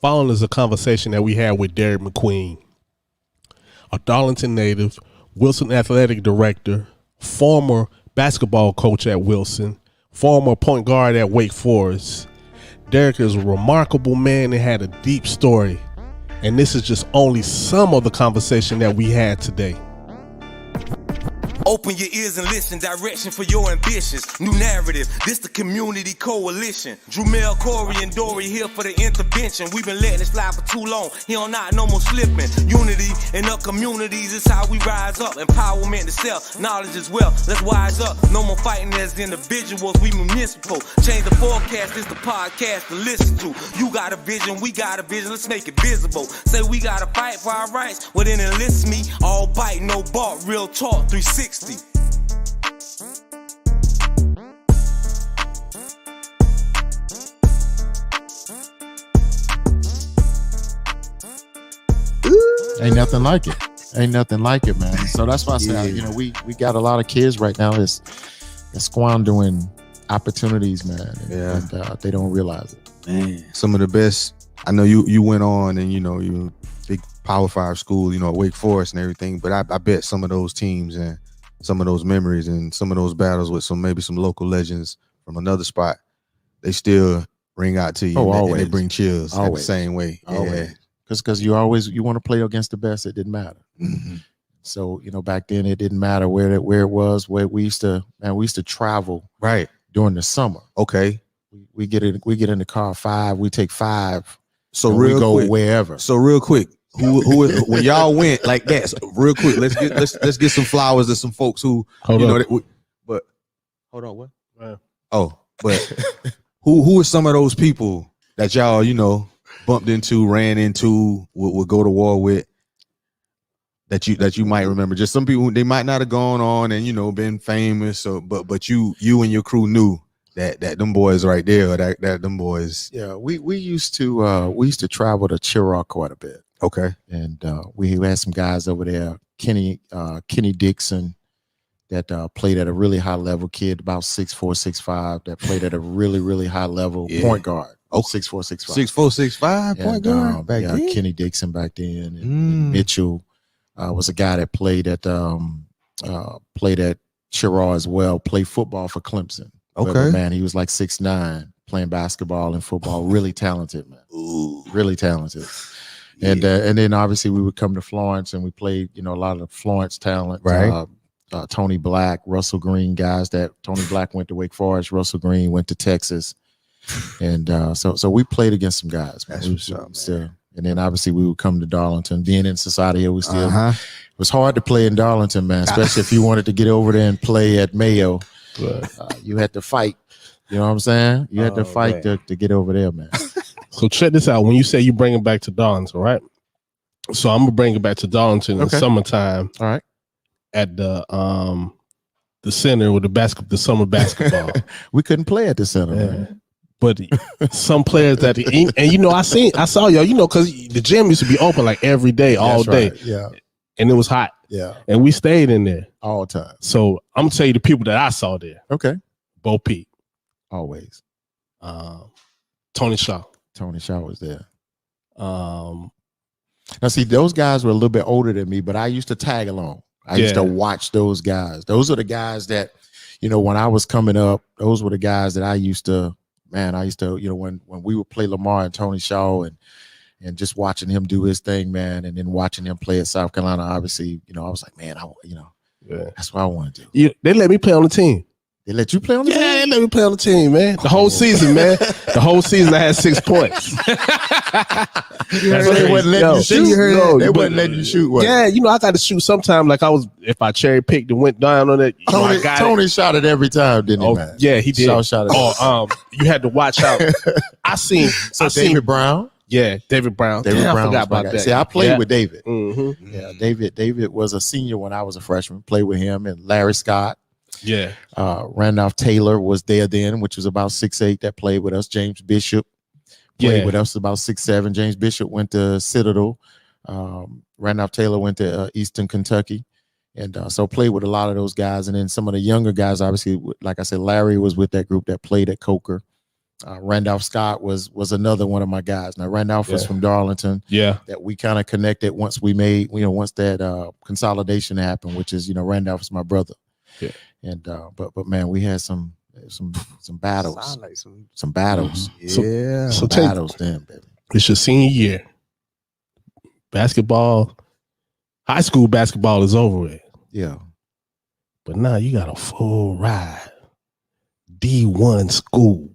Following is a conversation that we had with Derrick Mcqueen, a Darlington native, Wilson athletic director, former basketball coach at Wilson, former point guard at Wake Forest. Derrick is a remarkable man and had a deep story. And this is just only some of the conversation that we had today. Open your ears and listen, direction for your ambitions. New narrative, this the community coalition. Drumel, Corey, and Dory here for the intervention. We've been letting it slide for too long. He on not no more slipping. Unity in our communities is how we rise up. Empowerment to self, knowledge as well. Let's wise up. No more fighting as individuals, we municipal. Change the forecast, this the podcast to listen to. You got a vision, we got a vision, let's make it visible. Say we gotta fight for our rights, well then enlist me. All bite, no bark, real talk, 360. Ain't nothing like it. Ain't nothing like it, man. So that's why I say, we got a lot of kids right now that's squandering opportunities, man. And they don't realize it. Man, some of the best. I know you went on and you big Power 5 school, at Wake Forest and everything. But I bet some of those teams and some of those memories and some of those battles with maybe some local legends from another spot, they still ring out to you. Always. And they bring chills the same way. Always. Yeah. Because you want to play against the best. It didn't matter. Mm-hmm. So back then it didn't matter where it was. Where we used to travel right during the summer. Okay, we get in the car 5. We take 5. So we go wherever. So real quick, who when y'all went like that? So real quick, let's get some flowers to some folks who but hold on, what? Wow. Oh, but who are some of those people that y'all bumped into, ran into, would go to war with, that you might remember? Just some people, they might not have gone on and been famous, so but you and your crew knew that them boys right there, or that them boys. Yeah, we used to travel to Chirac quite a bit. Okay, and we had some guys over there, Kenny Dixon, that played at a really high level, kid about 6'4", 6'5", that played at a really, really high level, point guard. Oh, 6'4", 6'5". 6'4", 6'5", point guard back then. Kenny Dixon back then, and Mitchell was a guy that played at Chirac as well. Played football for Clemson. Okay, but, man, he was like 6'9", playing basketball and football. Really talented, man. Ooh. Really talented. Yeah. And then obviously we would come to Florence and we played a lot of the Florence talent. Right. Tony Black, Russell Green, guys that Tony Black went to Wake Forest, Russell Green went to Texas. And so we played against some guys. That's what's up, still, and then obviously we would come to Darlington. Being in society here, we still it was hard to play in Darlington, man. Especially if you wanted to get over there and play at Mayo, you had to fight. You know what I'm saying? You had to fight to get over there, man. So check this out. When you say you bring it back to Darlington, right? So I'm gonna bring it back to Darlington in the summertime. All right. At the center with the summer basketball. We couldn't play at the center, man. But some players that I saw y'all, because the gym used to be open like every day, all day. Right. Yeah. And it was hot. Yeah. And we stayed in there all the time. So I'm gonna tell you the people that I saw there. Okay. Bo Peep. Always. Tony Shaw. Tony Shaw was there. Now see, those guys were a little bit older than me, but I used to tag along. I used to watch those guys. Those are the guys that, when I was coming up, those were the guys that I used to, when we would play Lamar and Tony Shaw and just watching him do his thing, man, and then watching him play at South Carolina, obviously, I was like, man, that's what I want to do. They let me play on the team. They let you play on the team? Yeah, they let me play on the team, man. The whole season, man. The whole season I had 6 points. They wouldn't let you shoot. They wouldn't let you shoot. What? Yeah, I got to shoot sometime. Like if I cherry picked and went down on it. Tony shot it every time, didn't he, man? Yeah, he did. Shot it. You had to watch out. David Brown. Yeah, David Brown. Brown. I forgot about that. See, I played with David. Mm-hmm. Yeah, David was a senior when I was a freshman. Played with him and Larry Scott. Yeah. Randolph Taylor was there then, which was about 6'8", that played with us. James Bishop played with us, about 6'7". James Bishop went to Citadel. Randolph Taylor went to Eastern Kentucky. And so played with a lot of those guys. And then some of the younger guys, obviously, like I said, Larry was with that group that played at Coker. Randolph Scott was another one of my guys. Now Randolph was from Darlington. Yeah. That we kind of connected once we made, once that consolidation happened, which is, Randolph is my brother. Yeah. And but man, we had some battles. Like some battles. Yeah. Some battles then, baby. It's your senior year. Basketball, high school basketball is over with. Yeah. But now you got a full ride. D1 school.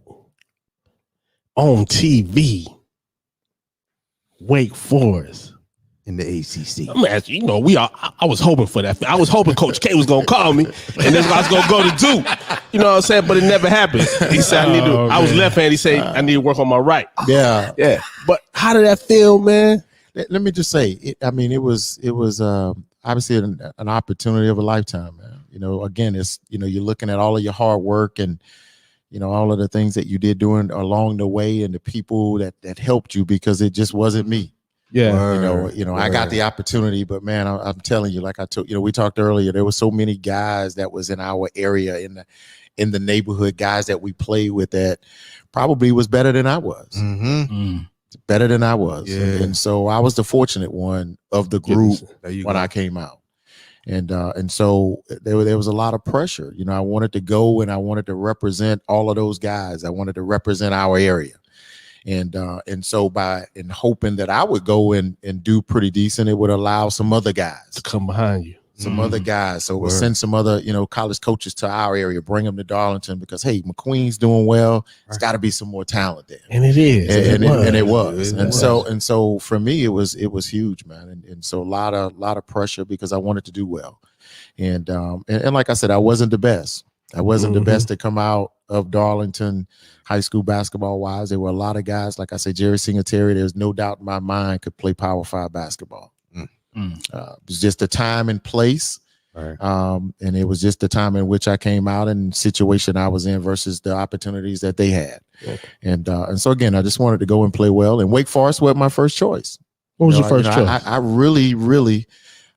On TV. Wake Forest. In the ACC. I'm asking, I was hoping for that. I was hoping Coach K was going to call me and that's why I was going to go to Duke. You know what I'm saying? But it never happened. He said, I was left-handed. He said, I need to work on my right. Yeah. Yeah. But how did that feel, man? Let me just say, it was obviously an opportunity of a lifetime, man. Again, it's, you're looking at all of your hard work and, all of the things that you did doing along the way and the people that helped you, because it just wasn't me. Yeah. I got the opportunity, but man, I'm telling you, like I told, we talked earlier, there were so many guys that was in our area, in the neighborhood, guys that we played with that probably was better than I was. Mm-hmm. Better than I was. Yeah. And so I was the fortunate one of the group when I came out. And so there was a lot of pressure. I wanted to go and I wanted to represent all of those guys. I wanted to represent our area. And so in hoping that I would go and do pretty decent, it would allow some other guys to come behind you. Some other guys. So we'll send some other, college coaches to our area, bring them to Darlington, because hey, Mcqueen's doing well. It's got to be some more talent there. And it is. And it was. And so for me, it was huge, man. And so a lot of pressure because I wanted to do well. And like I said, I wasn't the best. I wasn't the best to come out of Darlington high school basketball wise. There were a lot of guys, like I said, Jerry Singletary, there's no doubt in my mind, could play Power 5 basketball. It was just the time and place. Right. And it was just the time in which I came out and situation I was in versus the opportunities that they had. Okay. And so again, I just wanted to go and play well. And Wake Forest was my first choice. What was your first choice? I really,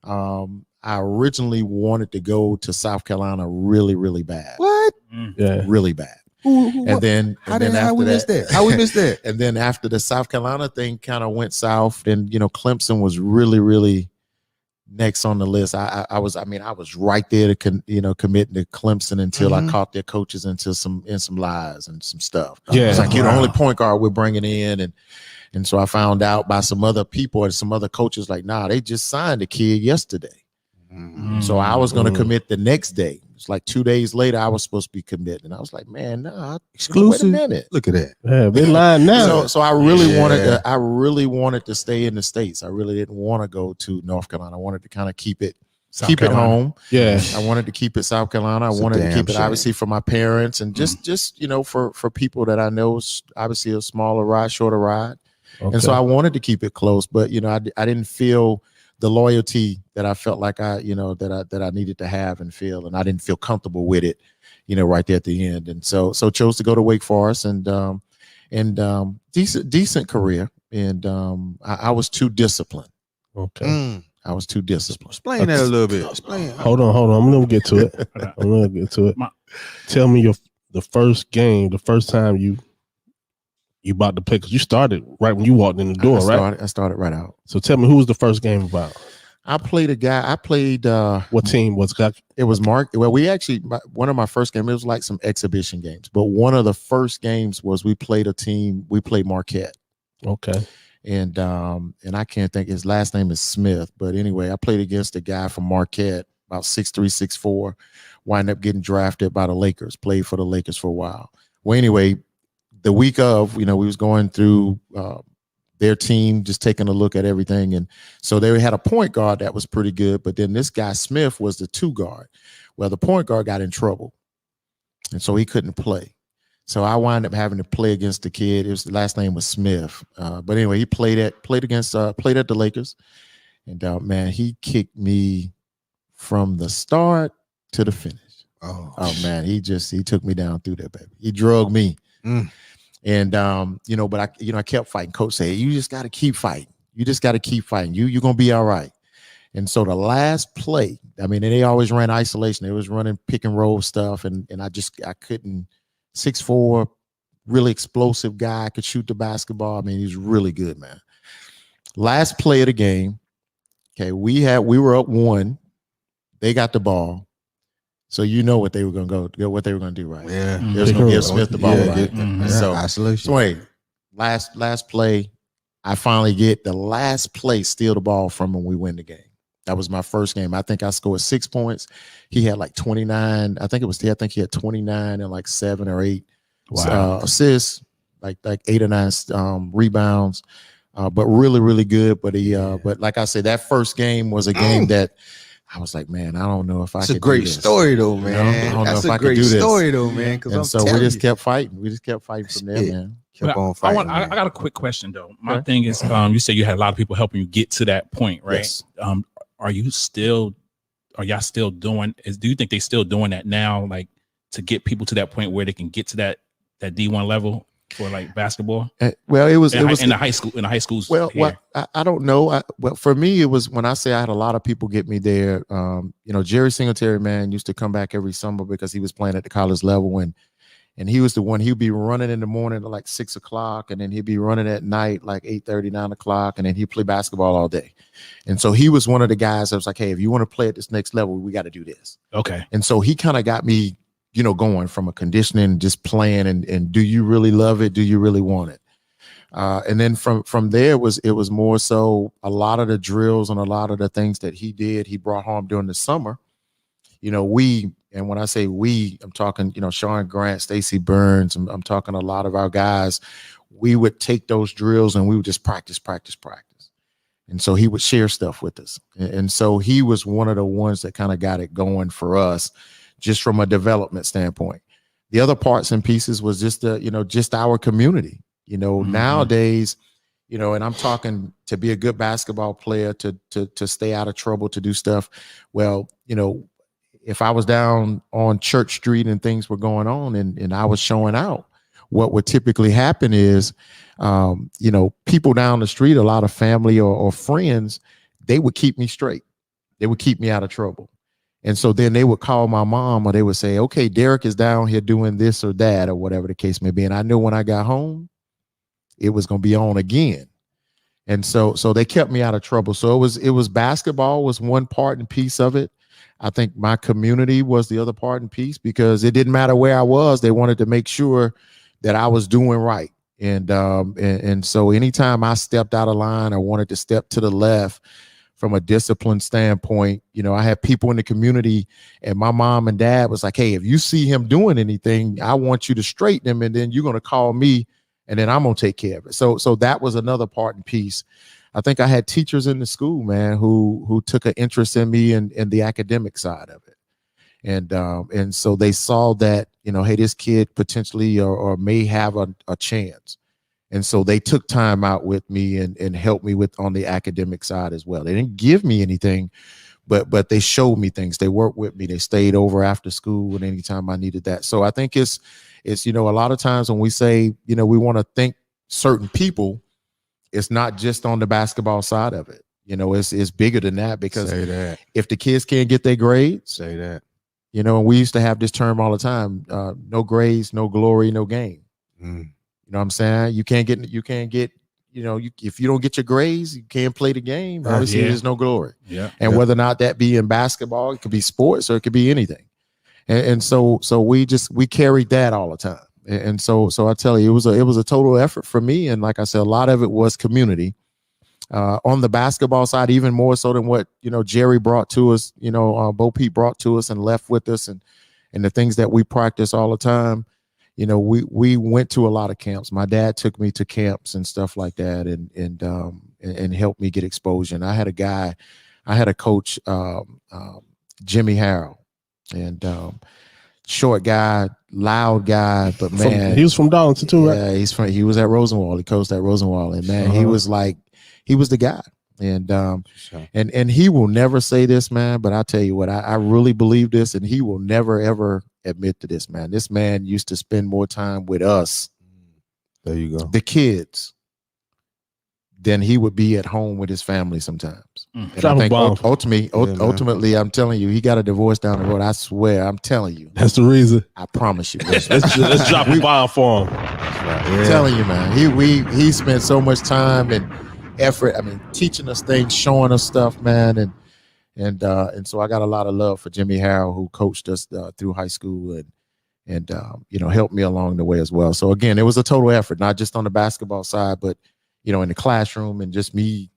I originally wanted to go to South Carolina really bad. What? Yeah. Really bad. And then how we missed that? And then after the South Carolina thing kind of went south, and Clemson was really next on the list. I was right there to committing to Clemson until I caught their coaches into some lies and some stuff. Yeah, it's like you're the only point guard we're bringing in, and so I found out by some other people and some other coaches like, nah, they just signed a kid yesterday. So I was going to commit the next day. It's like 2 days later, I was supposed to be committing. And I was like, man, nah, exclusive. Wait a minute. Look at that. Yeah, they lying now. So I really wanted to stay in the States. I really didn't want to go to North Carolina. I wanted to kind of keep it home. Yeah. I wanted to keep it South Carolina. I wanted to keep it obviously for my parents and just for people that I know, obviously a smaller ride, shorter ride. Okay. And so I wanted to keep it close, but I didn't feel the loyalty that I felt like I needed to have and feel, and I didn't feel comfortable with it, right there at the end. And so chose to go to Wake Forest and decent career. And I was too disciplined. Okay. I was too disciplined. Explain that a little bit. Explain. Hold on. I'm gonna get to it. Tell me the first game, the first time you about to play, because you started right when you walked in the door, right? I started right out. So tell me, who was the first game about? I played what team was that? It was Mark. Well, one of my first games, it was like some exhibition games, but one of the first games was we played Marquette. Okay. And I can't think, his last name is Smith, but anyway, I played against a guy from Marquette, about 6'3", 6'4", wind up getting drafted by the Lakers, played for the Lakers for a while. Well, anyway, the week of, we was going through their team, just taking a look at everything. And so they had a point guard that was pretty good, but then this guy Smith was the 2 guard. Well, the point guard got in trouble, and so he couldn't play. So I wound up having to play against the kid. The last name was Smith. But anyway, he played at the Lakers. And man, he kicked me from the start to the finish. Oh man, he took me down through there, baby. He drugged me. And but I kept fighting. Coach said, you just got to keep fighting. You just got to keep fighting. You're gonna be all right. And so the last play, they always ran isolation. They was running pick and roll stuff, and I couldn't. 6'4", really explosive guy, could shoot the basketball. I mean, he's really good, man. Last play of the game, okay, we were up 1. They got the ball. So you know what they were gonna what they were gonna do, right? Yeah. They was gonna give Smith the ball, right? So isolation. So wait, last play, I finally get the last play, steal the ball from him, we win the game. That was my first game. I think I scored 6 points. He had like 29. I think he had 29 and like 7 or 8 assists, like 8 or 9 rebounds. But really, really good. But but like I said, that first game was a game that I was like, man, I don't know if I could do this. It's a great story though, man. I don't know if I could do this. And so we just kept fighting. We just kept fighting from there, man. Kept on fighting. I got a quick question though. My thing is, you said you had a lot of people helping you get to that point, right? Yes. Are y'all still doing? Do you think they still doing that now, like to get people to that point where they can get to that D1 level for like basketball? Well, it was in the high schools. Well, I don't know. Well, for me, it was when I say I had a lot of people get me there. Jerry Singletary, man, used to come back every summer because he was playing at the college level, and he was the one. He'd be running in the morning at like 6 o'clock, and then he'd be running at night like 8:30, 9 o'clock, and then he'd play basketball all day. And so he was one of the guys that was like, hey, if you want to play at this next level, we got to do this. Okay. And so he kind of got me, going from a conditioning, just playing, and do you really love it? Do you really want it? And then from there it was more so a lot of the drills and a lot of the things that he brought home during the summer. And when I say we, I'm talking, Sean Grant, Stacey Burns, I'm talking a lot of our guys. We would take those drills and we would just practice. And so he would share stuff with us. And so he was one of the ones that kind of got it going for us, just from a development standpoint. The other parts and pieces was just just our community. Nowadays, and I'm talking to be a good basketball player, to stay out of trouble, to do stuff. Well, if I was down on Church Street and things were going on and I was showing out, what would typically happen is, people down the street, a lot of family or friends, they would keep me straight. They would keep me out of trouble. And so then they would call my mom, or they would say, okay, Derrick is down here doing this or that, or whatever the case may be. And I knew when I got home, it was going to be on again. And so they kept me out of trouble. So it was basketball was one part and piece of it. I think my community was the other part and piece, because it didn't matter where I was. They wanted to make sure that I was doing right. And so anytime I stepped out of line or wanted to step to the left from a discipline standpoint, I had people in the community, and my mom and dad was like, hey, if you see him doing anything, I want you to straighten him, and then you're going to call me, and then I'm going to take care of it. So that was another part and piece. I think I had teachers in the school, man, who took an interest in me and the academic side of it. And so they saw that, hey, this kid potentially or may have a chance. And so they took time out with me and helped me with on the academic side as well. They didn't give me anything, but they showed me things. They worked with me. They stayed over after school and anytime I needed that. So I think it's a lot of times when we say, we want to thank certain people, it's not just on the basketball side of it. It's bigger than that, because if the kids can't get their grades, say that. And we used to have this term all the time, no grades, no glory, no game. You know what I'm saying? You can't get, if you don't get your grades, you can't play the game. Obviously, there's no glory. Yeah. And whether or not that be in basketball, it could be sports, or it could be anything. And so we carried that all the time. And so I tell you, it was a total effort for me. And like I said, a lot of it was community. On the basketball side, even more so than what, Jerry brought to us, Bo Peep brought to us and left with us, and the things that we practice all the time. We went to a lot of camps. My dad took me to camps and stuff like that, and helped me get exposure. And I had a coach, Jimmy Harrell, and short guy, loud guy, but man, he was from Darlington too, right? Yeah, he was at Rosenwald. He coached at Rosenwald, and man, he was the guy. And he will never say this, man, but I tell you what, I really believe this, and he will never ever admit to this, man. This man used to spend more time with us, there you go, the kids, then he would be at home with his family sometimes. And Drop I a think bomb. ultimately, I'm telling you, he got a divorce down the road. I swear, I'm telling you. That's the reason. I promise you. Let's drop a bomb for him. I'm telling you, man. He spent so much time and effort. I mean, teaching us things, showing us stuff, man, and so I got a lot of love for Jimmy Harrell, who coached us through high school and helped me along the way as well. So again, it was a total effort, not just on the basketball side, but in the classroom and just me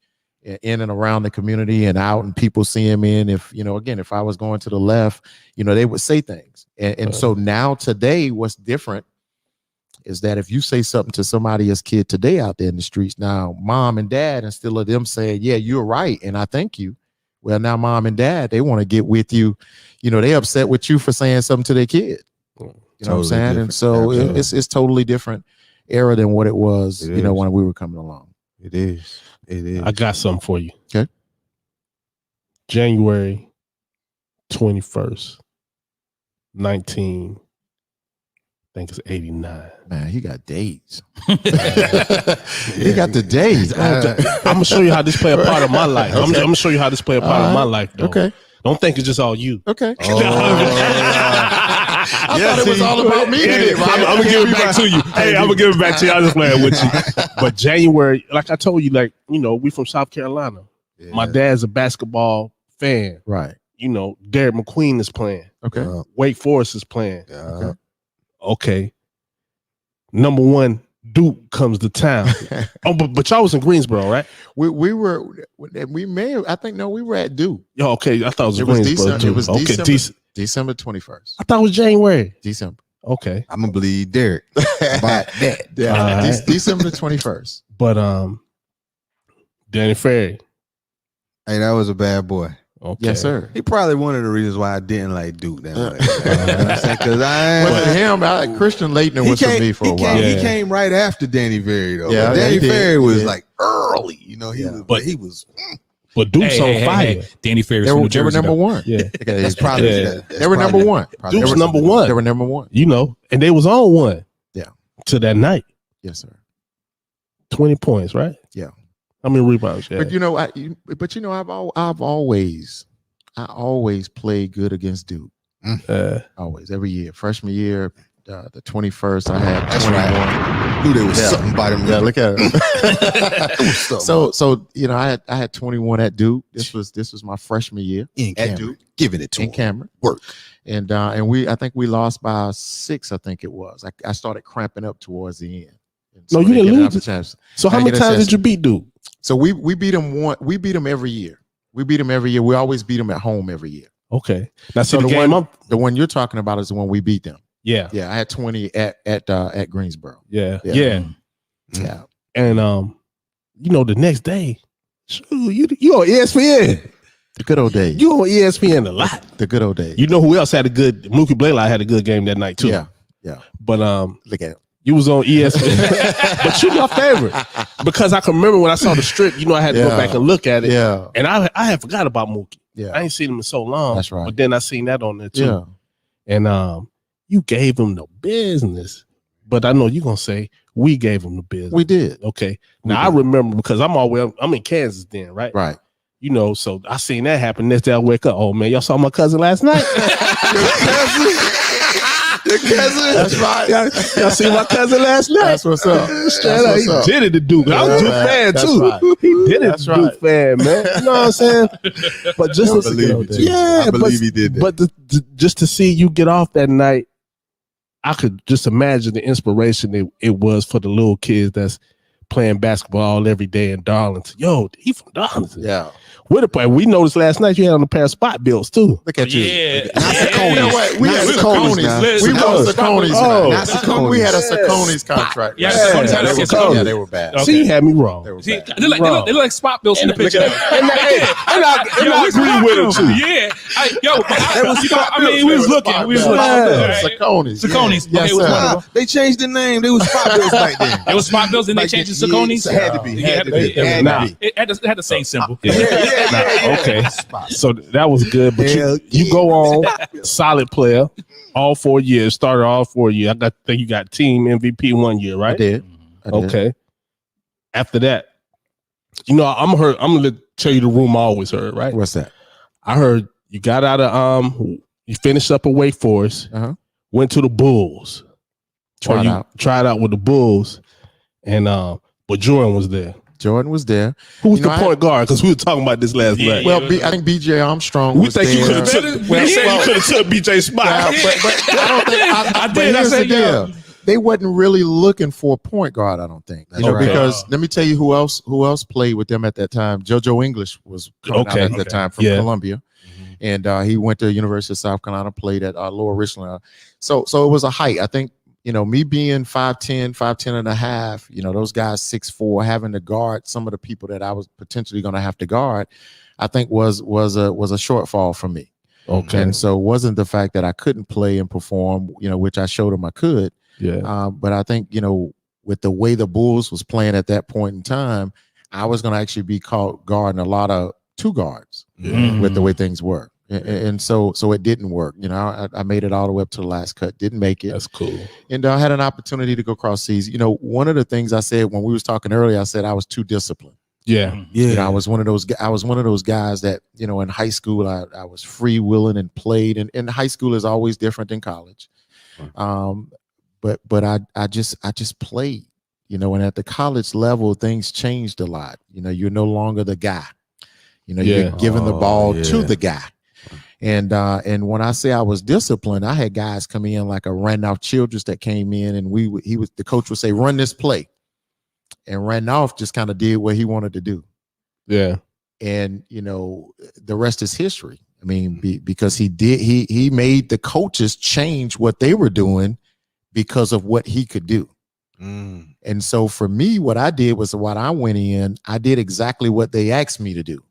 in and around the community and out and people seeing me. And if I was going to the left, they would say things. And so now today, what's different is that if you say something to somebody's kid today out there in the streets, now mom and dad, instead of them saying, yeah, you're right, and I thank you. Well, now mom and dad, they want to get with you. They upset with you for saying something to their kid. You know what I'm saying? And so it's totally different era than what it was, when we were coming along. It is. I got something for you. Okay. January 21st, 19. I think it's 89. Man, he got days. He got the days. I'm gonna show you how this play a part of my life. I'm gonna show you how this play a part of my life, though. Okay. Don't think it's just all you. Okay. I thought it was all about me today, Rob. I'm gonna give it back to you. Hey, I'm gonna give it back to you. I'm just playing with you. But January, like I told you, we from South Carolina. Yeah. My dad's a basketball fan. Right. Derrick McQueen is playing. Okay. Wake Forest is playing. Yeah. Okay. Number one, Duke comes to town. But y'all was in Greensboro, right? We were at Duke. Yo, okay. I thought it was Greensboro December. too. It was okay, December 21st. I thought it was January. December. Okay. I'm gonna believe Derrick about that. Yeah. December 21st. But Danny Ferry. Hey, that was a bad boy. Okay. Yes, sir. He probably one of the reasons why I didn't like Duke that way. Because Wasn't him. Christian Leitner was for me for a while. He came right after Danny Ferry though. Yeah, Danny he did. Ferry was Yeah. like early. He was. But Duke's on fire. Hey. Danny Ferry. They were number one. Yeah. That's probably They were number one. Duke's number one. They were number one. And they was on one. Yeah. To that night. Yes, sir. 20 points, right? Yeah. How many rebounds? Yeah. I've always played good against Duke. Always, every year. Freshman year, the 21st, I had 21. Right. Knew there was something by them. Yeah, look at it. So I had 21 at Duke. This was my freshman year In at Cameron. Duke, Giving it to in him. Cameron. Work. And I think we lost by 6. I think it was. I started cramping up towards the end. And No, you they didn't didn't lose have a it. chance. So how I many get a times chance. did you beat Duke? So we beat them we beat them every year. We beat them every year. We always beat them at home every year. Okay. Now see So the the game one- up. The one you're talking about is the one we beat them. Yeah. Yeah, I had 20 at Greensboro. Yeah. Yeah. Yeah. Yeah. And the next day, shoot, you on ESPN. The good old days. You on ESPN a lot. The good old days. You know who else had a good? Mookie Blaylock had a good game that night too. Yeah. Yeah. But Look at him. you was on ESPN. But you my favorite because I can remember when I saw the strip. I had to go Yeah. back and look at it. Yeah. And I had forgot about Mookie. Yeah. I ain't seen him in so long. That's right. But then I seen that on there too. Yeah. And you gave him the business. But I know you're gonna say we gave him the business. We did. Okay. We Now I did. remember because I'm in Kansas then, right? Right. So I seen that happen. Next day I wake up. Oh man, y'all saw my cousin last night. Your cousin. That's right. Y'all see my cousin last night. That's what's up. Straight up, he did it to Duke. I was a Duke fan That's too. right. He did it That's to Duke right. fan, man. You know what I'm saying? But just I believe it, too. yeah, I believe he did that. But just to see you get off that night, I could just imagine the inspiration it was for the little kids that's playing basketball every day in Darlington. Yo, he from Darlington. Yeah. Where the play? We noticed last night you had on a pair of spot bills too. Look at you. Yeah. You know what? We Not had Saucony's Saucony's. now. We Oh. were Saucony's. Oh. Not Saucony's. We had a Saucony's contract. Yeah, Right. Saucony's had a They were Saucony's. bad. Yeah, they were bad. Okay. See, you had me wrong. They were See, bad. they look like spot bills in the picture. And I agree with him too. Yeah. We was looking. We was looking. Yeah. Saucony's. Saucony's. Yes, Okay, which sir. one? They changed the name. They was spot bills back then. It was spot bills and they Like changed it the- to Saucony's? yeah, it had to be. Yeah, it had to be. Had Nah. to be. It had the same symbol. Nah, okay. So that was good. But you go on, solid player, all 4 years, started all 4 years. I think you got team MVP 1 year, I right? did. I did. Okay. After that, You know, I'm gonna tell you the rumor I always heard, right? What's that? I heard you got out of you finished up at Wake Forest, went to the Bulls. Tried out with the Bulls, and but Jordan was there. Jordan was there. Who was the point guard? Because we were talking about this last night. Well, I think B.J. Armstrong we was think there. you could have took. You could have took B.J.'s spot. But I don't think I did. I said, yeah. They wasn't really looking for a point guard, I don't think. Because let me tell you who else played with them at that time. JoJo English was coming out at that time from Columbia. And he went to University of South Carolina, played at Lower Richland. So it was a height. I think, me being 5'10" and a half, those guys 6'4", having to guard some of the people that I was potentially going to have to guard, I think was a shortfall for me. Okay. And so it wasn't the fact that I couldn't play and perform, which I showed them I could. Yeah. But I think, with the way the Bulls was playing at that point in time, I was going to actually be caught guarding a lot of two guards with the way things were. And so it didn't work. I made it all the way up to the last cut, didn't make it. That's cool. And I had an opportunity to go cross seas. One of the things I said when we was talking earlier, I said I was too disciplined. Yeah. I was one of those guys that, in high school, I was free willing and played. And high school is always different than college. But I just played, and at the college level, things changed a lot. You're no longer the guy. You're giving the ball to the guy. And when I say I was disciplined, I had guys come in like a Randolph Childress that came in, and the coach would say, run this play. And Randolph just kind of did what he wanted to do. Yeah. And, the rest is history. I mean, because he made the coaches change what they were doing because of what he could do. And so for me, what I did was when I went in, I did exactly what they asked me to do,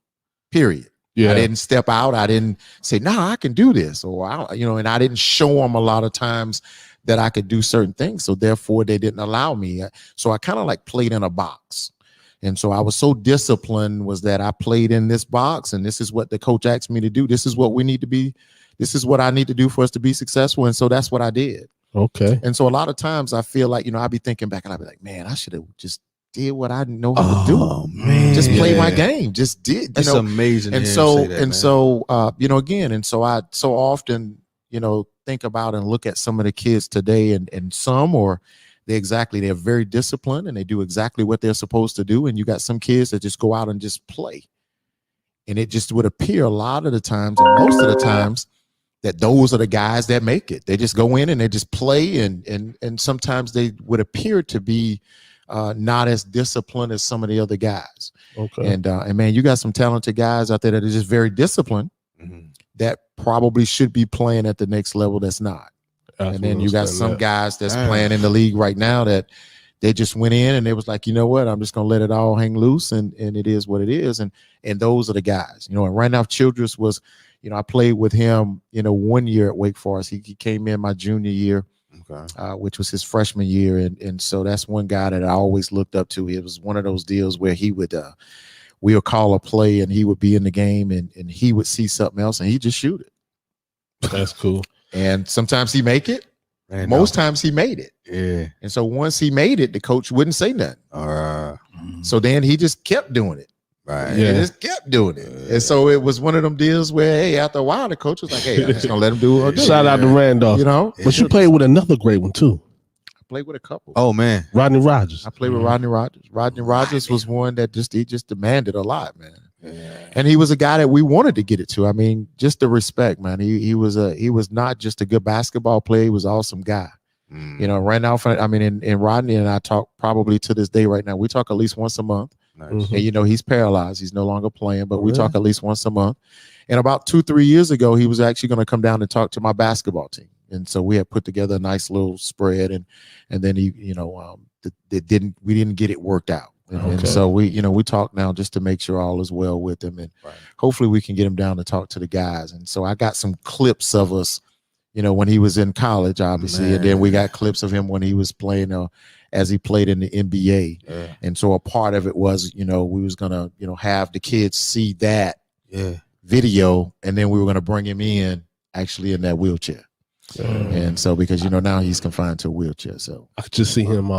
period. Yeah. I didn't step out. I didn't say, no, I can do this. Or, and I didn't show them a lot of times that I could do certain things. So therefore they didn't allow me. So I kind of like played in a box. And so I was so disciplined was that I played in this box, and this is what the coach asked me to do. This is what we need to be. This is what I need to do for us to be successful. And so that's what I did. Okay. And so a lot of times I feel like, I'd be thinking back and I'd be like, man, I should have just did what I know how to do. Oh man. Just play my game. Just did. That's amazing. And so, again, and so I so often, think about and look at some of the kids today, and some they're very disciplined and they do exactly what they're supposed to do. And you got some kids that just go out and just play. And it just would appear a lot of the times, and most of the times, that those are the guys that make it. They just go in and they just play, and sometimes they would appear to be not as disciplined as some of the other guys. Okay. And man, you got some talented guys out there that are just very disciplined that probably should be playing at the next level that's not. And then you got some guys that's playing in the league right now that they just went in and they was like, you know what, I'm just gonna let it all hang loose, and it is what it is. And those are the guys. And Randolph Childress was, I played with him, 1 year at Wake Forest. He came in my junior year. Which was his freshman year. And so that's one guy that I always looked up to. It was one of those deals where he would, we would call a play and he would be in the game and he would see something else and he'd just shoot it. That's cool. And sometimes he make it. Most times he made it. Yeah. And so once he made it, the coach wouldn't say nothing. So then he just kept doing it. Right. He just kept doing it. And so it was one of them deals where, hey, after a while, the coach was like, hey, I'm just going to let him do it. Shout out to Randolph. But you played with another great one, too. I played with a couple. Oh, man. Rodney Rogers. I played with Rodney Rogers. Rodney Rogers was one that he just demanded a lot, man. Yeah. And he was a guy that we wanted to get it to. I mean, just the respect, man. He was not just a good basketball player. He was an awesome guy. Randolph, and Rodney and I talk probably to this day right now. We talk at least once a month. Nice. And he's paralyzed. He's no longer playing, but we talk at least once a month. And about 2-3 years ago, he was actually going to come down and talk to my basketball team. And so we had put together a nice little spread, and then we didn't get it worked out. And so we talk now just to make sure all is well with him, and hopefully we can get him down to talk to the guys. And so I got some clips of us, when he was in college, obviously, and then we got clips of him when he was playing as he played in the NBA. Yeah. And so a part of it was, we was going to, have the kids see that video, and then we were going to bring him in actually in that wheelchair. And so because, now he's confined to a wheelchair. So I could just see him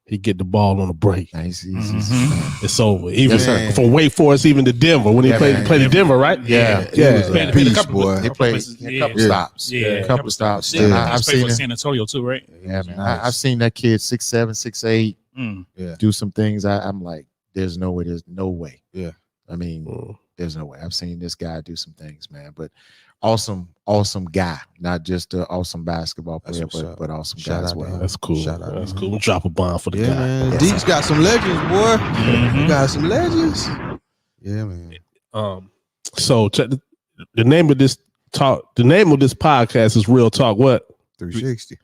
he get the ball on the break. Nice. It's over. Even Yes, sir. from Wake Forest even to Denver when he played in Denver, right? Yeah. He was Played a a beast, couple- boy. They played places, a couple yeah. stops. Yeah, A couple stops. Yeah, And I've I've seen seen for him. San Antonio too, right? Yeah, man. Nice. I've seen that kid 6'7", 6'8", Mm. do some things. I'm like, there's no way. Yeah. I mean, Mm. there's no way. I've seen this guy do some things, man. But awesome guy, not just an awesome basketball That's player, what's up. but awesome Shout guy as out to well. him. That's cool. Shout out. That's cool. Drop a bomb for the Yeah, guy. man. Yes, Deep's sir. got some legends, boy. Mhm. You got some legends. Yeah, man. So check the name of this talk. The name of this podcast is Real Talk. What? 360.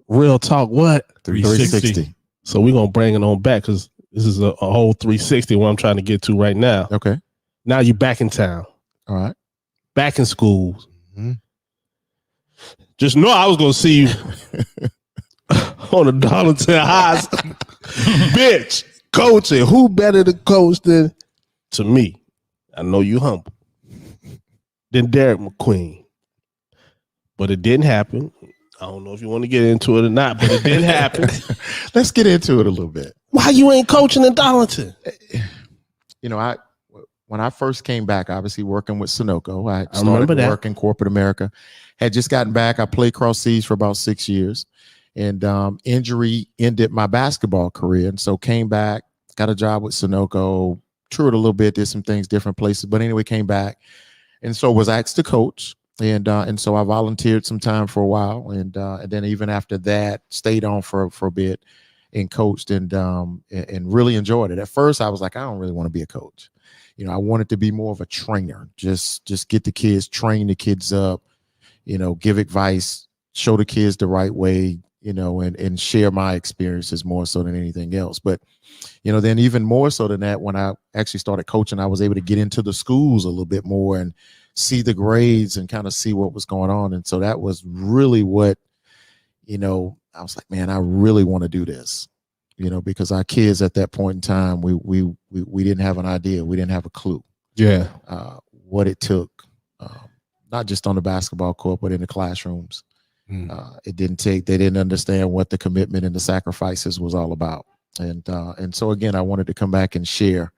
Real Talk. What? 360. So we're gonna bring it on back because this is a whole 360. What I'm trying to get to right now. Okay. Now you back in town, All right. back in schools. Mhm. Just know I was gonna see you on the Darlington High School. Bitch, coaching. Who better to coach than, to me, I know you humble, than Derrick Mcqueen. But it didn't happen. I don't know if you want to get into it or not, but it didn't happen. Let's get into it a little bit. Why you ain't coaching in Darlington? You know, when I first came back, obviously working with Sunoco, I remember started that. working corporate America. Had just gotten back. I played cross seas for about 6 years, and injury ended my basketball career. And so came back, got a job with Sunoco, toured a little bit, did some things different places. But anyway, came back, and so was asked to coach. And so I volunteered some time for a while, and then even after that, stayed on for a bit and coached, and really enjoyed it. At first, I was like, I don't really want to be a coach. You know, I wanted to be more of a trainer, just get the kids, train the kids up, you know, give advice, show the kids the right way, you know, and share my experiences more so than anything else. But, you know, then even more so than that, when I actually started coaching, I was able to get into the schools a little bit more and see the grades and kind of see what was going on. And so that was really what, you know, I was like, man, I really want to do this, you know, because our kids at that point in time, we didn't have an idea. We didn't have a clue what it took, not just on the basketball court, but in the classrooms. They didn't understand what the commitment and the sacrifices was all about. And so again, I wanted to come back and share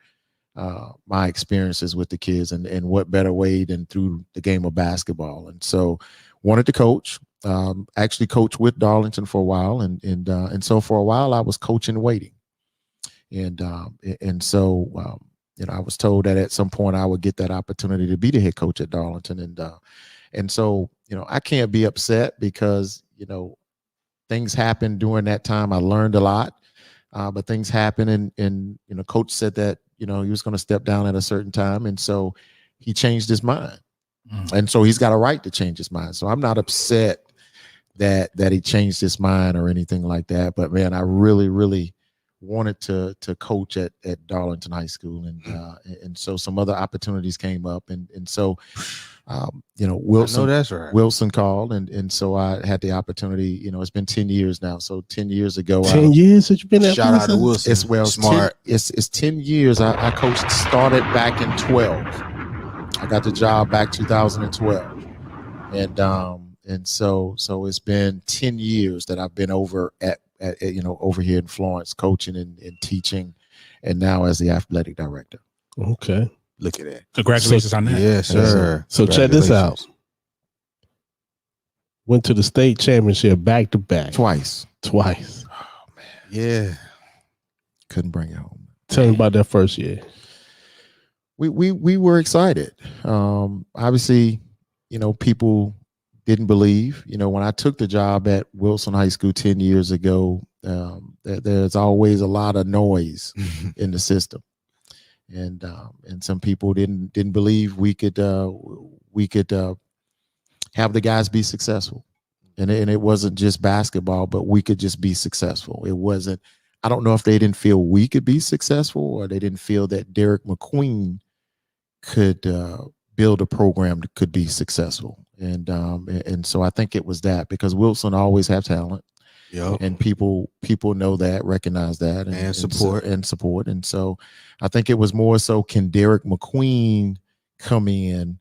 my experiences with the kids, and what better way than through the game of basketball. And so wanted to coach, actually coach with Darlington for a while. And so for a while I was coaching waiting. And so, you know, I was told that at some point I would get that opportunity to be the head coach at Darlington. And so, you know, I can't be upset because, you know, things happened during that time. I learned a lot, but things happened, and you know, coach said that, you know, he was going to step down at a certain time. And so he changed his mind. And so he's got a right to change his mind. So I'm not upset that he changed his mind or anything like that. But man, I really, really wanted to coach at Darlington High School. And so some other opportunities came up. And so, you know, Wilson, that's right. Wilson called. And so I had the opportunity, you know, it's been 10 years now. So 10 years ago, 10 years that you've been at Shout out to Wilson? Wilson. it's Smart. It's 10 years. I coached, started back in 12. I got the job back 2012. And so it's been 10 years that I've been over at you know, over here in Florence, coaching and teaching, and now as the athletic director. Okay. Look at that. Congratulations on that. Yes, sir. So check this out. Congratulations. Went to the state championship back to back. Twice. Yeah. Couldn't bring it home. Tell me about that first year. We were excited. Obviously, you know, people didn't believe, you know, when I took the job at Wilson High School 10 years ago, there's always a lot of noise in the system. And some people didn't believe we could have the guys be successful. And it wasn't just basketball, but we could just be successful. It wasn't, I don't know if they didn't feel we could be successful, or they didn't feel that Derrick Mcqueen could build a program that could be successful. And so I think it was that, because Wilson always have talent. Yep. And people know that, recognize that, And support. and support. And so I think it was more so, can Derrick Mcqueen come in,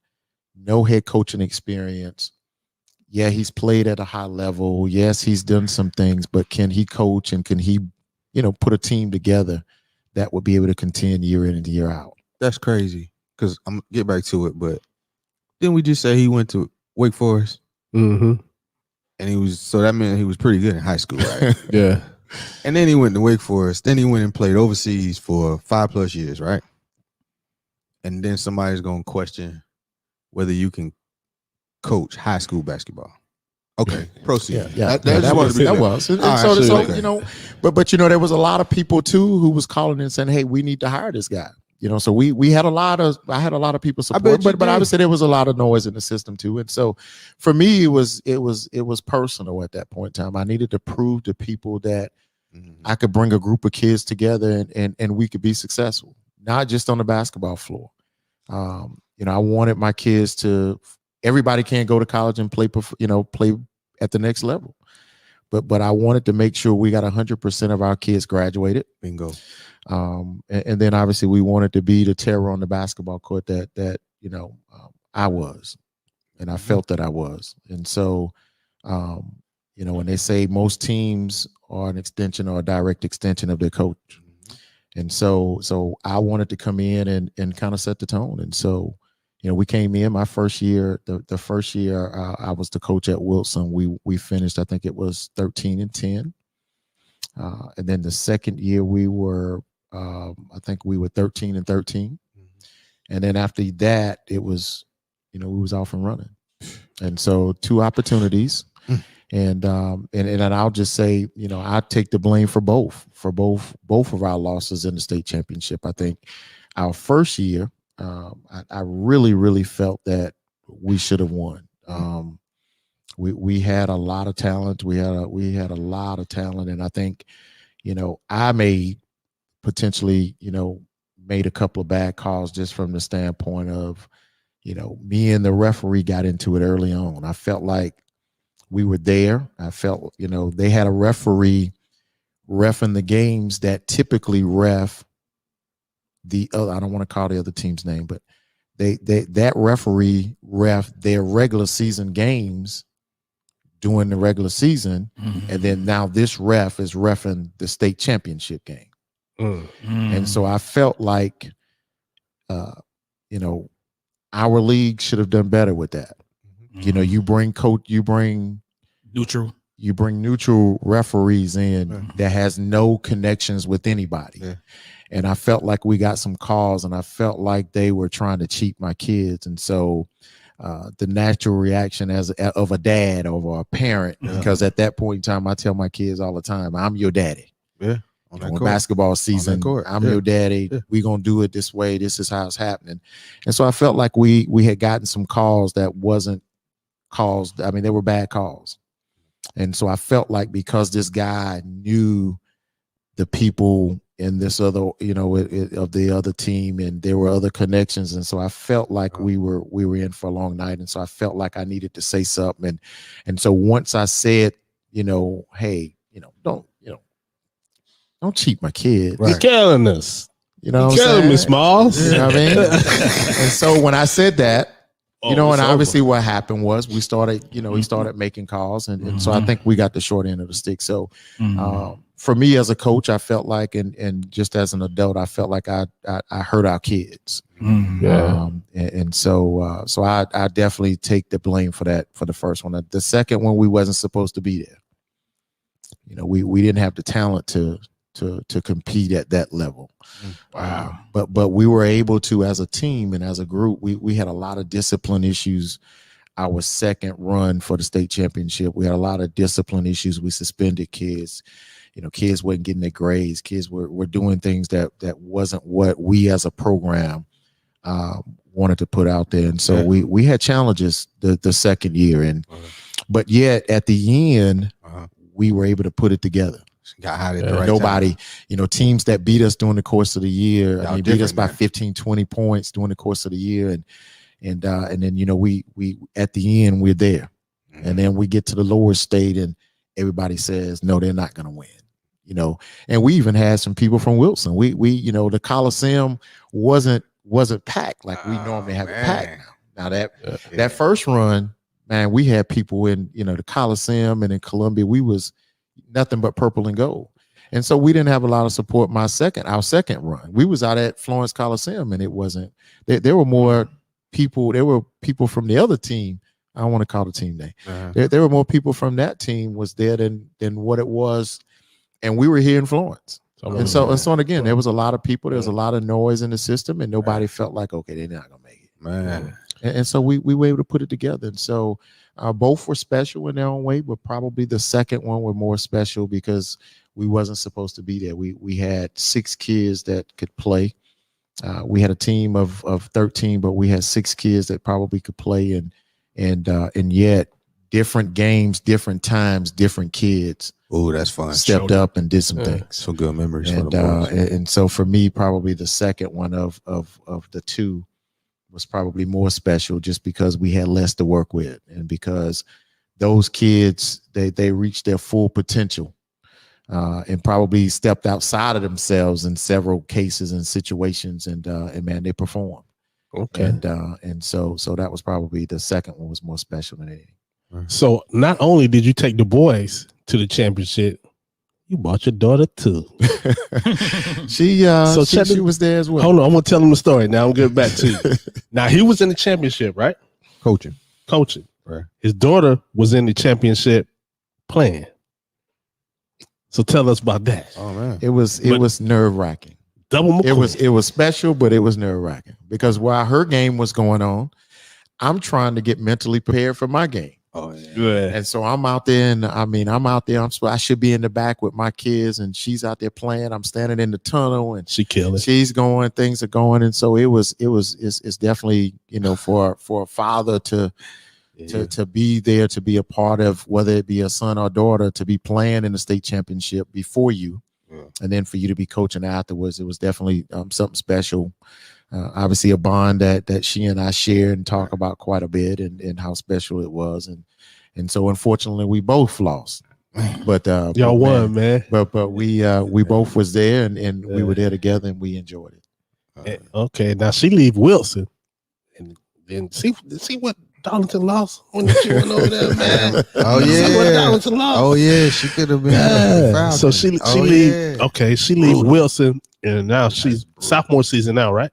no head coaching experience? Yeah, he's played at a high level. Yes, he's done some things, but can he coach, and can he put a team together that would be able to contend year in and year out. That's crazy. Because I'm gonna get back to it, but didn't we just say he went to Wake Forest? Mm-hmm. And so that meant he was pretty good in high school, right? Yeah. And then he went to Wake Forest. Then he went and played overseas for 5+ years, right? And then somebody's gonna question whether you can coach high school basketball. Okay, proceed. That was. And so but there was a lot of people too who was calling and saying, "Hey, we need to hire this guy." So we had I had a lot of people support, but obviously there was a lot of noise in the system too. And so for me, it was personal at that point in time. I needed to prove to people that I could bring a group of kids together and we could be successful, not just on the basketball floor. I wanted my kids to. Everybody can't go to college and play at the next level, but I wanted to make sure we got 100% of our kids graduated. Bingo. And then obviously we wanted to be the terror on the basketball court that I was, and I felt that I was. And so, when they say most teams are an extension or a direct extension of their coach, and so I wanted to come in and kind of set the tone. And so, we came in my first year. The first year I was the coach at Wilson. We finished, I think it was 13-10. And then the second year we were, I think we were 13-13. And then after that, it was, we was off and running. And so 2 opportunities. And I'll just say, I take the blame for both of our losses in the state championship. I think our first year, I really, really felt that we should have won. We had a lot of talent. We had a lot of talent, and I think, I potentially made a couple of bad calls just from the standpoint of, me and the referee got into it early on. I felt like we were there. I felt, they had a referee reffing the games that typically ref the other. I don't want to call the other team's name, but that referee ref their regular season games during the regular season, and then now this ref is reffing the state championship game. And so I felt like, our league should have done better with that. You bring neutral referees in that has no connections with anybody. Yeah. And I felt like we got some calls, and I felt like they were trying to cheat my kids. And so the natural reaction of a dad or a parent, because at that point in time, I tell my kids all the time, I'm your daddy. Yeah. On basketball season, I'm your daddy. Yeah. We're going to do it this way. This is how it's happening. And so I felt like we had gotten some calls that wasn't calls. I mean, they were bad calls. And so I felt like because this guy knew the people in this other, of the other team, and there were other connections. And so I felt like we were in for a long night. And so I felt like I needed to say something. And so once I said, hey, don't cheat my kid. Right. You're killing us. You're killing me, Smalls. You know what I mean? And so when I said that, and obviously what happened was we started, he started making calls. And so I think we got the short end of the stick. So for me as a coach, I felt like, and just as an adult, I felt like I hurt our kids. And so I definitely take the blame for that, for the first one. The second one, we wasn't supposed to be there. We didn't have the talent to compete at that level. Wow. But we were able to, as a team and as a group, we had a lot of discipline issues. Our second run for the state championship, we had a lot of discipline issues. We suspended kids. Kids wasn't getting their grades. Kids were doing things that wasn't what we as a program wanted to put out there. And so we had challenges the second year. But yet at the end, we were able to put it together. Got hot at the right Nobody, time. Teams that beat us during the course of the year, beat us by 15, 20 points during the course of the year. And then, we at the end, we're there. And then we get to the lower state and everybody says, no, they're not going to win, and we even had some people from Wilson. We the Coliseum wasn't packed like we normally have it packed now. Now that first run, man, we had people in, the Coliseum and in Columbia. We was nothing but purple and gold. And so we didn't have a lot of support. Our second run, we was out at Florence Coliseum, and it wasn't. There were more people. There were people from the other team. I don't want to call the team name. There were more people from that team was there than what it was, and we were here in Florence. And so again, there was a lot of people. There was a lot of noise in the system, and nobody felt like, okay, they're not gonna make it. Man. And so we were able to put it together. And so both were special in their own way, but probably the second one were more special because we wasn't supposed to be there. We had 6 kids that could play. We had a team of 13, but we had 6 kids that probably could play, and yet different games, different times, different kids. Oh, that's fun. Stepped up and did some things. Some good memories. And so for me, probably the second one of the 2 was probably more special just because we had less to work with, and because those kids, they reached their full potential and probably stepped outside of themselves in several cases and situations, and man, they performed. Okay. And so that was probably the second one was more special than anything. So not only did you take the boys to the championship, you brought your daughter too. She was there as well. Hold on, I'm gonna tell him the story. Now I'm getting back to you. Now he was in the championship, right? Coaching. Right. His daughter was in the championship playing. So tell us about that. Oh man, it was nerve wracking. Double McQueen. It was special, but it was nerve wracking because while her game was going on, I'm trying to get mentally prepared for my game. Oh yeah. And so I'm out there, and I'm out there. I should be in the back with my kids, and she's out there playing. I'm standing in the tunnel, and she's going. Things are going, and so it's definitely for a father to be there, to be a part of, whether it be a son or daughter, to be playing in the state championship before you, and then for you to be coaching afterwards. It was definitely something special. Obviously a bond that she and I share and talk about quite a bit, and how special it was. And so unfortunately we both lost, but y'all won, man. But we both was there, and we were there together, and we enjoyed it. Okay. Now she leave Wilson, and then see what Darlington lost when she went over there, man. Oh yeah. See what Darlington lost. Oh yeah, she could have been. So she leave. Yeah. Okay, she leave Wilson, and now she's sophomore season now, right?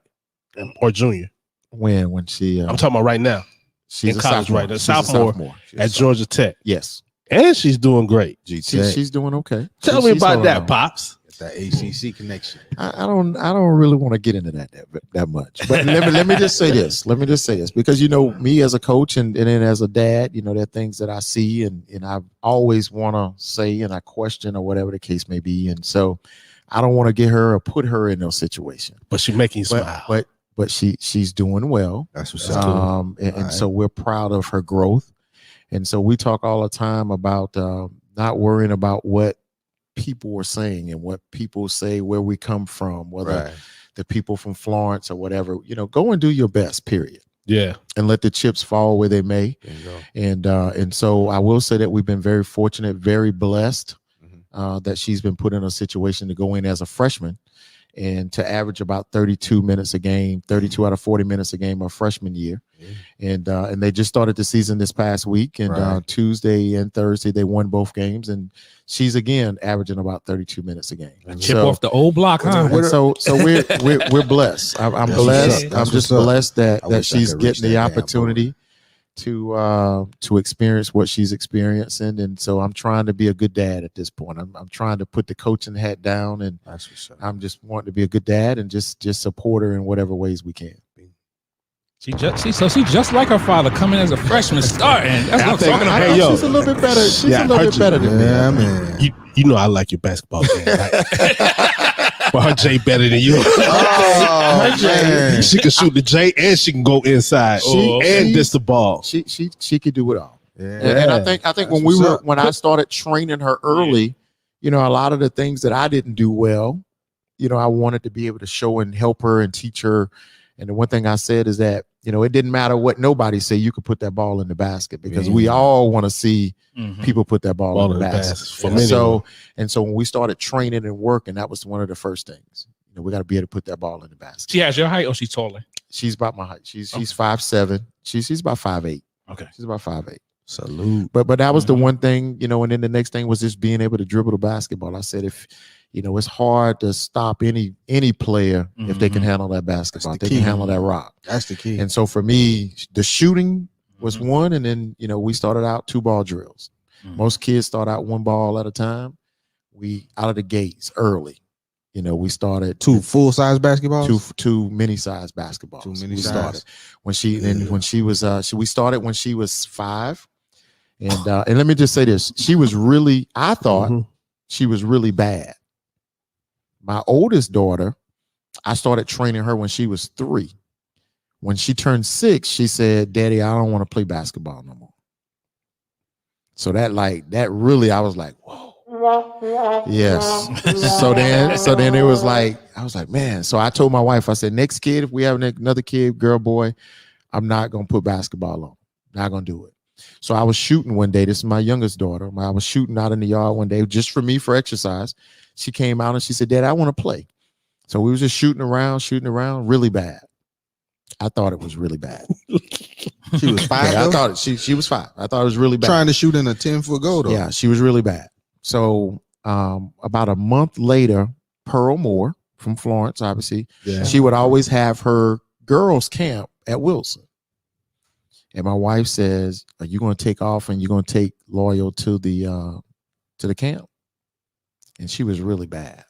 Or junior? When she? I'm talking about right now. She's in college, right? A sophomore at Georgia Tech. Yes, and she's doing great. She's doing okay. Tell me about that, Pops. That ACC connection. I don't really want to get into that much. But let me just say this. Because me as a coach and then as a dad, there are things that I see and I always want to say, and I question, or whatever the case may be. And so I don't want to get her or put her in those situations. But she's making you smile. But she's doing well. That's what's up. And so we're proud of her growth. And so we talk all the time about not worrying about what people were saying and what people say, where we come from, whether the people from Florence or whatever. Go and do your best, period. Yeah. And let the chips fall where they may. And so I will say that we've been very fortunate, very blessed that she's been put in a situation to go in as a freshman and to average about 32 minutes a game, 32 out of 40 minutes a game her freshman year. And they just started the season this past week, and Tuesday and Thursday they won both games, and she's again averaging about 32 minutes a game. Chip off the old block, huh? So we're blessed. I'm blessed. I'm just blessed that she's getting the opportunity to experience what she's experiencing, and so I'm trying to be a good dad at this point. I'm trying to put the coaching hat down, and I'm just wanting to be a good dad and just support her in whatever ways we can. She just like her father, coming as a freshman, starting. That's what I'm talking about. Hey, she's a little bit better. She's a little bit better than me. Yeah, man. You know I like your basketball game, right? But her J better than you. Oh, man. She can shoot the J, and she can go inside and dish the ball. She could do it all. Yeah. And I think when I started training her early, a lot of the things that I didn't do well, I wanted to be able to show and help her and teach her. And the one thing I said is that, it didn't matter what nobody said, you could put that ball in the basket, because we all want to see people put that ball in the basket. And so when we started training and working, that was one of the first things. We got to be able to put that ball in the basket. She has your height, or she's taller? She's about my height. She's 5'7". She's about 5'8". Okay. She's about 5'8". Salute. But that was the one thing, and then the next thing was just being able to dribble the basketball. I said, it's hard to stop any player if they can handle that basketball. They can handle that rock. That's the key. And so for me, the shooting was one, and then we started out 2-ball drills. Most kids start out 1 ball at a time. We out of the gates early. We started 2 full-size basketballs, 2 mini-size basketballs. 2 mini-size. We started we started when she was 5, and let me just say this: I thought she was really bad. My oldest daughter, I started training her when she was 3. When she turned 6, she said, "Daddy, I don't want to play basketball no more." So that really, I was like, whoa. Yes. So then it was like, I was like, man. So I told my wife, I said, next kid, if we have another kid, girl, boy, I'm not going to put basketball on. Not going to do it. So I was shooting one day. This is my youngest daughter. I was shooting out in the yard one day just for me, for exercise. She came out and she said, "Dad, I want to play." So we was just shooting around really bad. I thought it was really bad. She was 5. Yeah, I thought she was 5. I thought it was really bad. Trying to shoot in a 10-foot goal, though. Yeah, she was really bad. So about a month later, Pearl Moore from Florence, obviously, she would always have her girls' camp at Wilson. And my wife says, "Are you going to take off and you're going to take Loyal to the camp?" And she was really bad.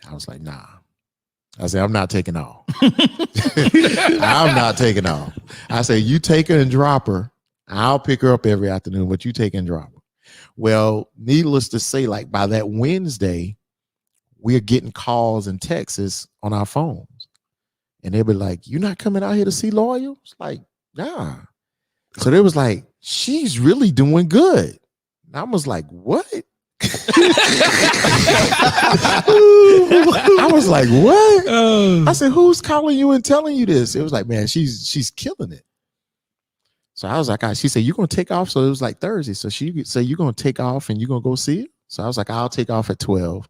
I was like, "Nah." I said, "I'm not taking off." I'm not taking off. I said, "You take her and drop her. I'll pick her up every afternoon, but you take her and drop her." Well, needless to say, like by that Wednesday, we're getting calls and texts on our phones. And they were like, "You're not coming out here to see Loyal?" It's like, "Nah." So they was like, "She's really doing good." And I was like, "What?" I was like, "What?" I said, "Who's calling you and telling you this?" It was like, "Man, she's killing it." So I was like, she said, "You're going to take off?" So it was like Thursday. So she said, "You're going to take off and you're going to go see it?" So I was like, "I'll take off at 12.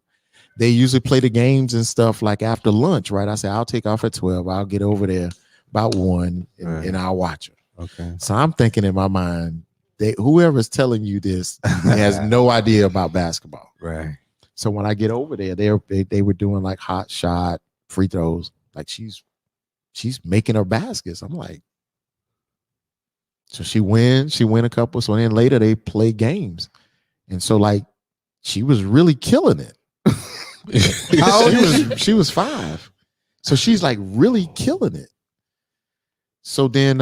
They usually play the games and stuff like after lunch, right? I said, "I'll take off at 12. I'll get over there about 1 and I'll watch her." Okay. So I'm thinking in my mind, whoever's telling you this has no idea about basketball. Right. So when I get over there, they were doing like hot shot, free throws. Like she's making her baskets. I'm like, so she win a couple. So then later they play games. And so like she was really killing it. How old she was 5. So she's like really killing it. So then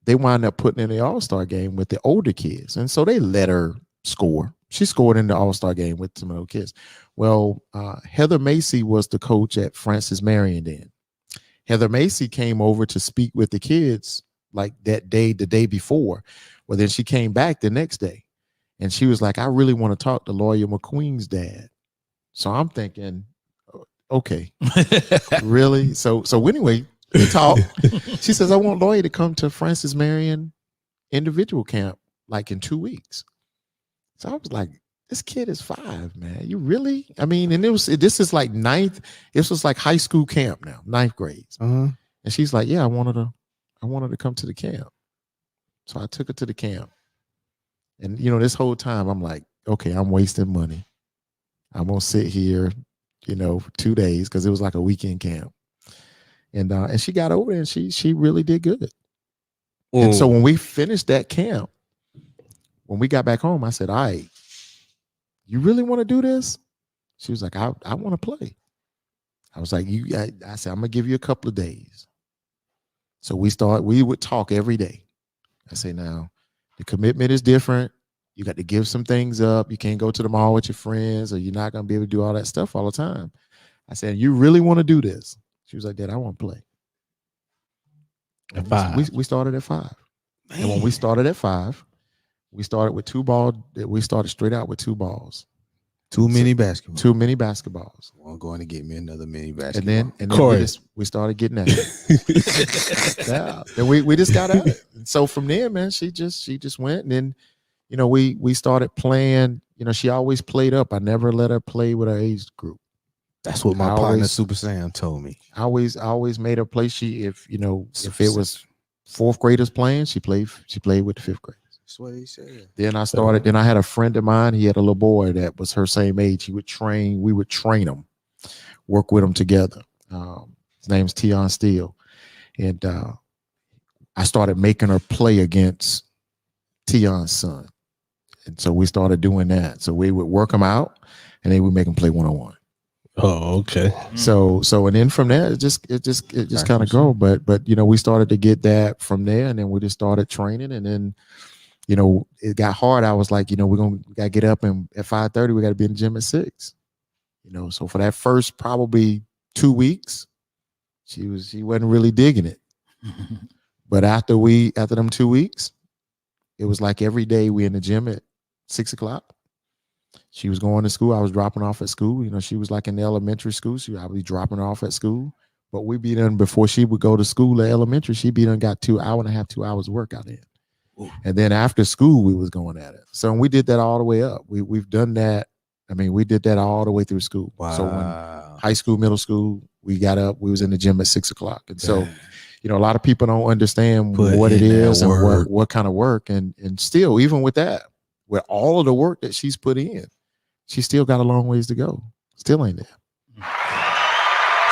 they wound up putting in the All-Star game with the older kids. And so they let her score. She scored in the All-Star game with some of those kids. Well, Heather Macy was the coach at Francis Marion then. Heather Macy came over to speak with the kids like that day, the day before. Well, then she came back the next day. And she was like, "I really want to talk to Lawyer Mcqueen's dad." So I'm thinking, okay, really? So anyway, we talked. She says, "I want Lawyer to come to Francis Marion individual camp like in 2 weeks." So I was like, this kid is 5, man. You really? I mean, and this is like 9th. This was like high school camp now, 9th grades. And she's like, "Yeah, I wanted to come to the camp." So I took her to the camp. And this whole time I'm like, okay, I'm wasting money. I'm gonna sit here, for 2 days because it was like a weekend camp. And she got over there and she really did good. And so when we finished that camp, when we got back home, I said, "All right, you really want to do this?" She was like, I want to play. I was like, I said, "I'm gonna give you a couple of days." So we would talk every day. I say, "Now, the commitment is different. You got to give some things up. You can't go to the mall with your friends, or you're not going to be able to do all that stuff all the time." I said, "You really want to do this?" She was like, "Dad, I want to play." At 5. We started at 5. Man. And when we started at 5, we started with 2 balls. We started straight out with 2 balls. 2 mini basketballs. 2 mini basketballs. Well, I'm going to get me another mini basketball. And then we started getting at it. Yeah. Then we just got at it. And so from there, man, she just went. And then, we started playing. She always played up. I never let her play with her age group. That's what my partner Super Sam told me. I always made her play. If it was 4th graders playing, she played with the 5th graders. That's what he said. Then I started. Then I had a friend of mine. He had a little boy that was her same age. We would train him, work with him together. His name's Tion Steele, and I started making her play against Tion's son, and so we started doing that. So we would work him out, and then we make him play 1-on-1. Oh, okay. So and then from there it just kind of go. But we started to get that from there, and then we just started training, and then it got hard. I was like, we gotta get up, and at 5:30 we got to be in the gym at 6. So for that first probably 2 weeks, she wasn't really digging it. But after them 2 weeks, it was like every day we in the gym at 6 o'clock. She was going to school. I was dropping off at school. She was like in the elementary school. I would be dropping her off at school. But we'd be done before she would go to school at elementary. She'd be done got 2 hours of workout in. Ooh. And then after school, we was going at it. So we did that all the way up. We've done that. I mean, we did that all the way through school. Wow. So when high school, middle school, we got up. We was in the gym at 6 o'clock. And so, a lot of people don't understand what it is and what kind of work. And still, even with that, with all of the work that she's put in, she still got a long ways to go. Still ain't there.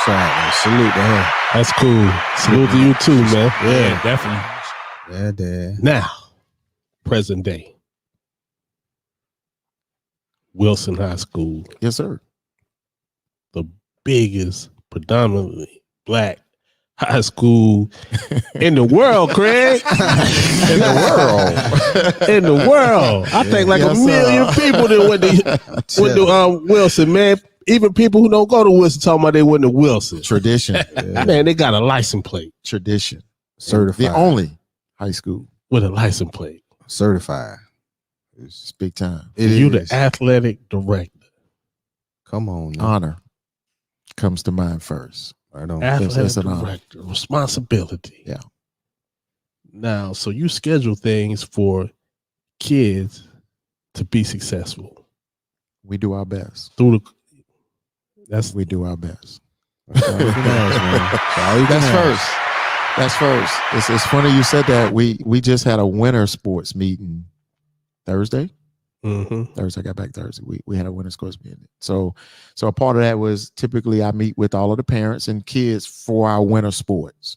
Sorry, salute to her. That's cool. Salute to you too, man. Yeah, definitely. Yeah, Dad. Now, present day. Wilson High School. Yes, sir. The biggest, predominantly black high school in the world, Craig. In the world. In the world. I think like a million people that went to Wilson, man. Even people who don't go to Wilson talking about they went to Wilson. Tradition. Man, they got a license plate. Tradition. Certified. The only high school with a license plate. Certified. It's big time. You the athletic director. Come on now. Honor comes to mind first. Right on. Athletic director. Responsibility. Yeah. Now, so you schedule things for kids to be successful. We do our best. We do our best. That's first. It's funny you said that. We just had a winter sports meeting Thursday. Mm-hmm. Thursday, I got back Thursday. We had a winter sports meeting. So a part of that was typically I meet with all of the parents and kids for our winter sports.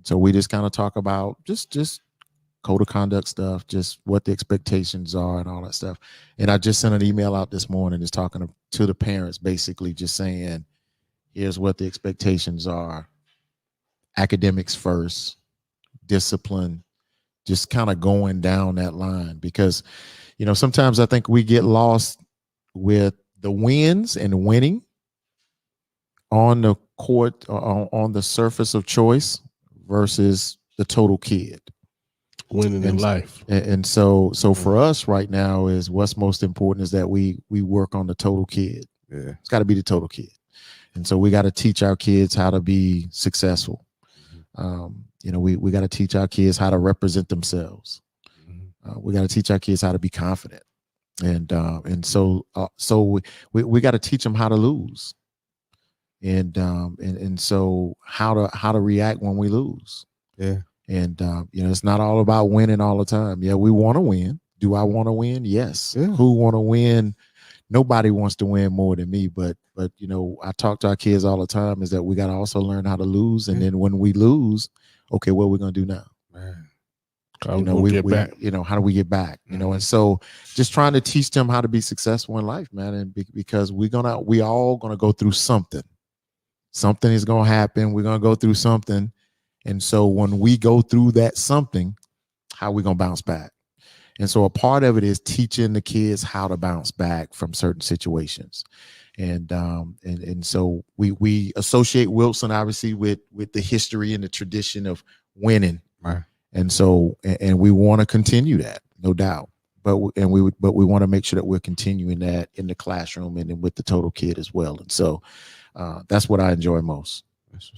So we just kind of talk about just code of conduct stuff, just what the expectations are and all that stuff. And I just sent an email out this morning just talking to the parents, basically just saying, here's what the expectations are. Academics first, discipline, just kind of going down that line. Because, sometimes I think we get lost with the wins and winning on the court, on the surface of choice versus the total kid. Winning in life. And so for us right now is what's most important is that we work on the total kid. Yeah. It's got to be the total kid. And so we got to teach our kids how to be successful. We got to teach our kids how to represent themselves. We got to teach our kids how to be confident. And so we got to teach them how to lose. And so how to react when we lose. Yeah. And it's not all about winning all the time. Yeah, we want to win. Do I want to win? Yes. Yeah. Who want to win? Nobody wants to win more than me. But I talk to our kids all the time is that we got to also learn how to lose. And then when we lose, okay, what are we gonna do now? Man. How do we get back? How do we get back? And so just trying to teach them how to be successful in life, man. And because we all gonna go through something. Something is gonna happen. We're gonna go through something. And so when we go through that something, how are we gonna bounce back? And so a part of it is teaching the kids how to bounce back from certain situations. And so we associate Wilson obviously with the history and the tradition of winning. Right. And so and we want to continue that, no doubt. But we want to make sure that we're continuing that in the classroom and then with the total kid as well. And so that's what I enjoy most. So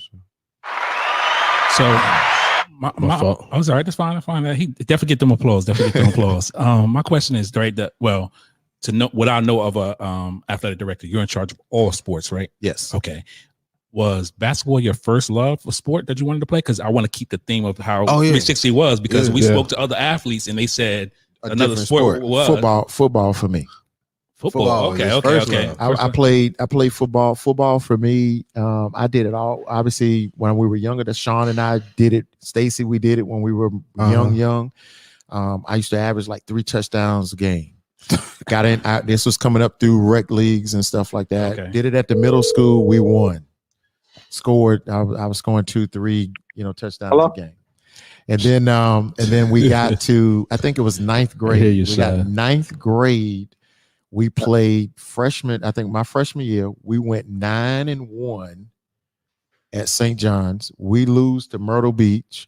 my fault. I'm sorry, that's fine. He definitely get them applause. My question is, right, to know what I know of a athletic director, you're in charge of all sports, right? Yes. Okay. was basketball your first love for sport that you wanted to play? Because I want to keep the theme of how Oh, yeah. 360 was, because Yeah. we Yeah. spoke to other athletes and they said A another different sport was Football for me. Football. was Okay, his okay, first okay. love. I played football. Football for me. I did it all. Obviously, when we were younger, that Sean and I did it. Stacy, we did it when we were young. I used to average like 3 touchdowns a game. Got in. This was coming up through rec leagues and stuff like that. Okay. Did it at the middle school. We won. Scored. I was scoring 2, 3, touchdowns a game. And then we got to, I think it was 9th grade. hear you, We got son. 9th grade. We played freshman. I think my freshman year, we went 9-1 at St. John's. We lose to Myrtle Beach.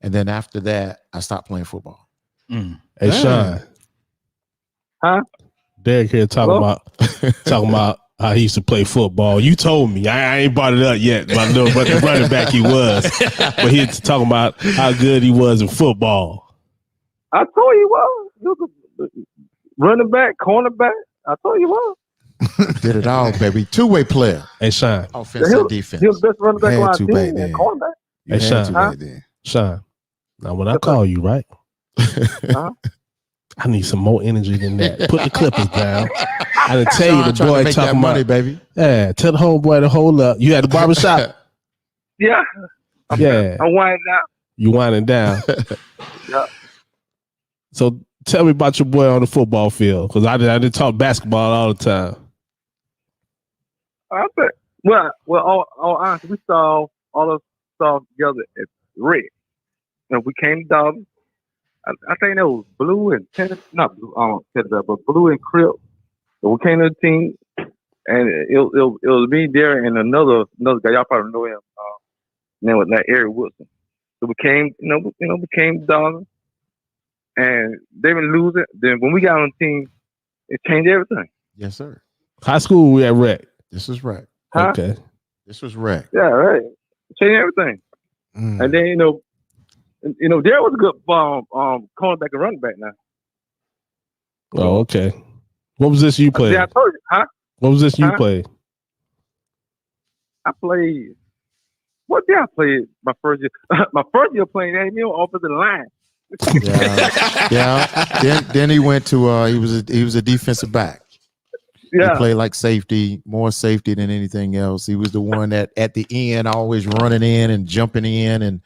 And then after that, I stopped playing football. Mm. Hey, Dang. Sean. Huh? Derrick here talking about how he used to play football. You told me. I ain't brought it up yet, but I know what the running back he was. But he's talking about how good he was in football. I told you what. You was a running back, cornerback. I told you what. Did it all, baby. 2-way player. Hey, Sean. Offense and defense. He was the best running back Had on our to team back and then. cornerback. You Hey, had Sean. to back then. Sean. Now, when I call you, right? I need some more energy than that. Put the Clippers down. I didn't tell you Sean the trying to boy make that talking money, about, baby. yeah, tell the homeboy to hold up. You at the barbershop? Yeah. Yeah. I'm winding out. You winding down. Yeah. So tell me about your boy on the football field, because I didn't talk basketball all the time. I think, well, all honestly, we saw all of us saw together at Red. And we came down. I think that was Blue and tennis, not Blue, tennis, but Blue and Crip. So we came to the team, and it was me there and another guy. Y'all probably know him. Name was like Eric Wilson. So we came, became down, and they been losing. Then when we got on the team, it changed everything. Yes, sir. High school, we at rec. This was rec. Huh? Okay. This was rec. Yeah, right. Changed everything. Mm. And then there was a good cornerback and running back now. Oh, okay. What was this you played? Yeah, I told you, huh? What was this you Huh? played? I played. What did I play my first year? My first year playing on offensive line. Yeah. Then he went to he was a defensive back. Yeah. He played like safety, more safety than anything else. He was the one that at the end always running in and jumping in and